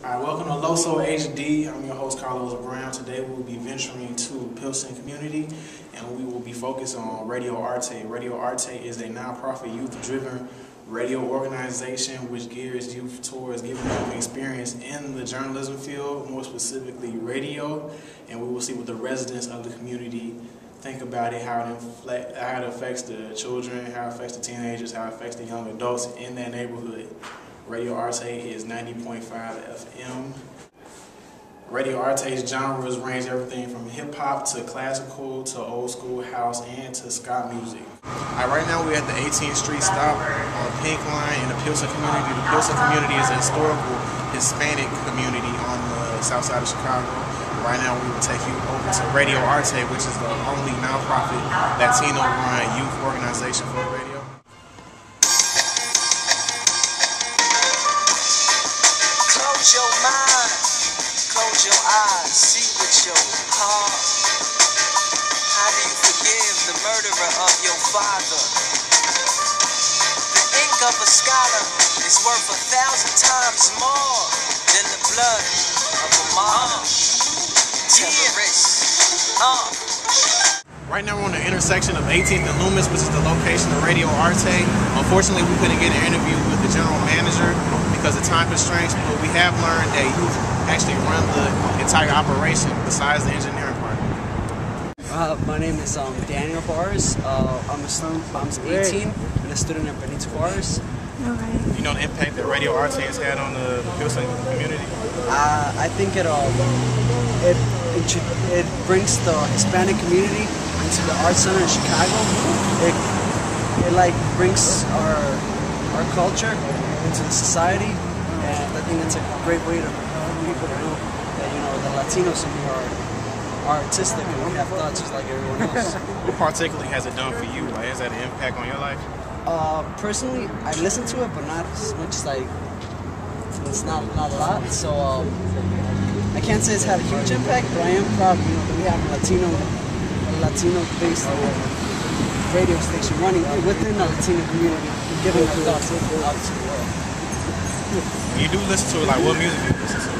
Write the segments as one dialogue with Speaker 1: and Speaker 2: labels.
Speaker 1: Alright, welcome to Loso HD. I'm your host, Carlos Brown. Today we will be venturing to Pilsen community and we will be focused on Radio Arte. Radio Arte is a nonprofit youth-driven radio organization which gears youth towards giving them experience in the journalism field, more specifically radio, and we will see what the residents of the community think about it, how it affects the children, how it affects the teenagers, how it affects the young adults in that neighborhood. Radio Arte is 90.5 FM. Radio Arte's genres range everything from hip-hop to classical to old school house and to ska music. Right now we're at the 18th Street stop on Pink Line in the Pilsen community. The Pilsen community is a historical Hispanic community on the south side of Chicago. Right now we will take you over to Radio Arte, which is the only nonprofit Latino-run youth organization for radio.
Speaker 2: Close your mind, close your eyes, see with your heart. How do you forgive the murderer of your father? The ink of a scholar is worth 1,000 times more than the blood of a martyr.
Speaker 1: Right now we're on the intersection of 18th and Loomis, which is the location of Radio Arte. Unfortunately, we couldn't get an interview with the general manager because of time constraints, but we have learned that you actually run the entire operation besides the engineering part.
Speaker 3: My name is Daniel Bars. I'm 18 and a student at Benito Bars.
Speaker 1: You know the impact that Radio Arte has had on the Pilsen community?
Speaker 3: I think it brings the Hispanic community into the Art Center in Chicago. It like brings our culture into the society, and I think it's a great way to people to know that the Latinos are artistic and we have thoughts just like everyone else.
Speaker 1: What particularly has it done for you? Like, has that an impact on your life?
Speaker 3: Personally, I listen to it, but not as much as it's not a lot. So I can't say it's had a huge impact, but I am proud, that we have a Latino-based radio station running within the Latino community, giving our thoughts out to the world.
Speaker 1: When you do listen to it, like what music do you listen to?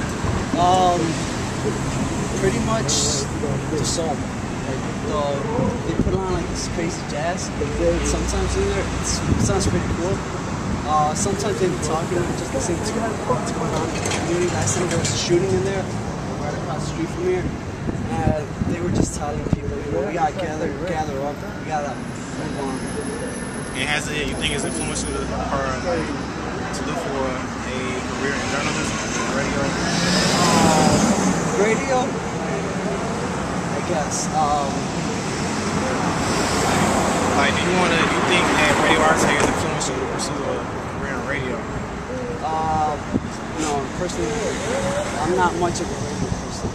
Speaker 3: Pretty much the soul. They put on like this crazy jazz. Sometimes in there, it sounds pretty cool. Sometimes they be talking and just listening to what's going on in the community. Last time there was a shooting in there, right across the street from here. And they were just telling people, we gotta gather up, we gotta move on.
Speaker 1: And you think it's influential to her to look for a career in journalism, radio?
Speaker 3: Radio, I guess.
Speaker 1: Like, do you think that Radio Arte is influential to pursue a career in radio?
Speaker 3: Personally, I'm not much of a radio person.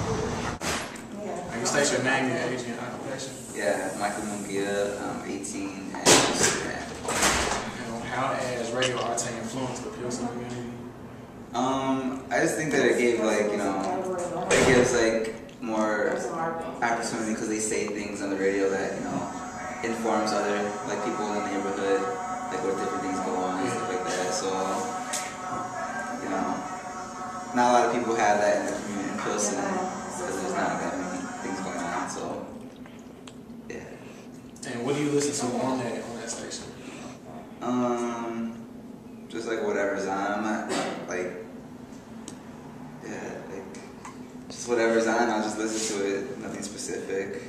Speaker 1: You state your name, your age, and occupation?
Speaker 4: Yeah, Michael Mungia, I'm 18 and
Speaker 1: how has Radio Arte influenced the Pilsen community?
Speaker 4: I just think that it gave it gives more opportunity because they say things on the radio that informs other people in the neighborhood where different things go on and stuff like that. So not a lot of people have that in the community in Pilsen because there's not that many things going on. So yeah.
Speaker 1: And what do you listen to on that station?
Speaker 4: Just whatever's on. I'm not just whatever's on. I'll just listen to it. Nothing specific.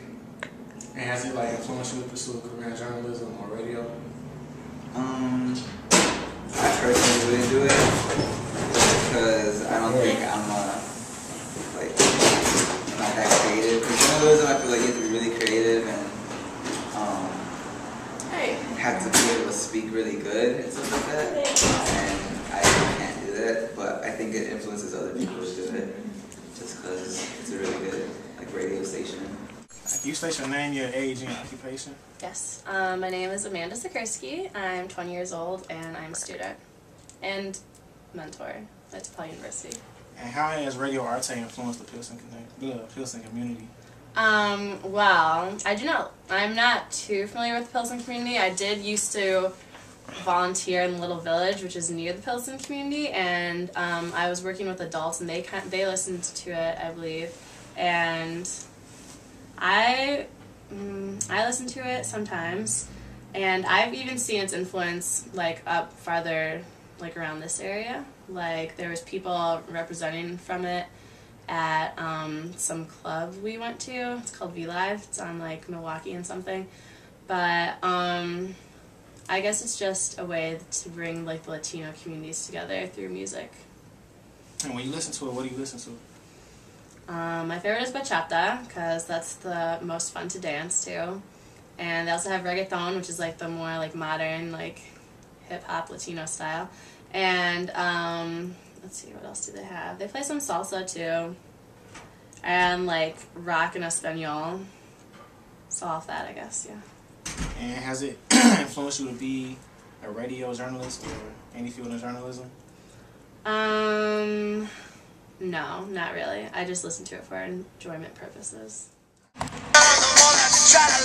Speaker 1: And has it influenced you to pursue a career in journalism or radio?
Speaker 4: I personally wouldn't do it because I don't think I'm not that creative. Because journalism, I feel like you have to be really creative and have to be able to speak really good and stuff like that. And I can't do that, but I think it influences other people to do it just because it's a really good radio station.
Speaker 1: Can you state your name, your age, and your occupation?
Speaker 5: Yes. My name is Amanda Sikorsky. I'm 20 years old, and I'm a student and mentor at DePaul University.
Speaker 1: And how has Radio Arte influenced the Pilsen community?
Speaker 5: Well, I'm not too familiar with the Pilsen community. I did used to volunteer in Little Village, which is near the Pilsen community, and I was working with adults, and they listened to it, I believe, and I listen to it sometimes, and I've even seen its influence like up farther, like around this area. Like there was people representing from it at some club we went to. It's called V Live. It's on like Milwaukee and something, but I guess it's just a way to bring like the Latino communities together through music.
Speaker 1: And when you listen to it, what do you listen to?
Speaker 5: My favorite is bachata, because that's the most fun to dance to. And they also have reggaeton, which is like the more like modern, like hip-hop Latino style. And let's see, what else do they have? They play some salsa too. And like rock and Espanol. So all of that, I guess, yeah.
Speaker 1: And has it influenced you to be a radio journalist or any field of journalism?
Speaker 5: No, not really. I just listen to it for enjoyment purposes.
Speaker 2: I'm the one that try to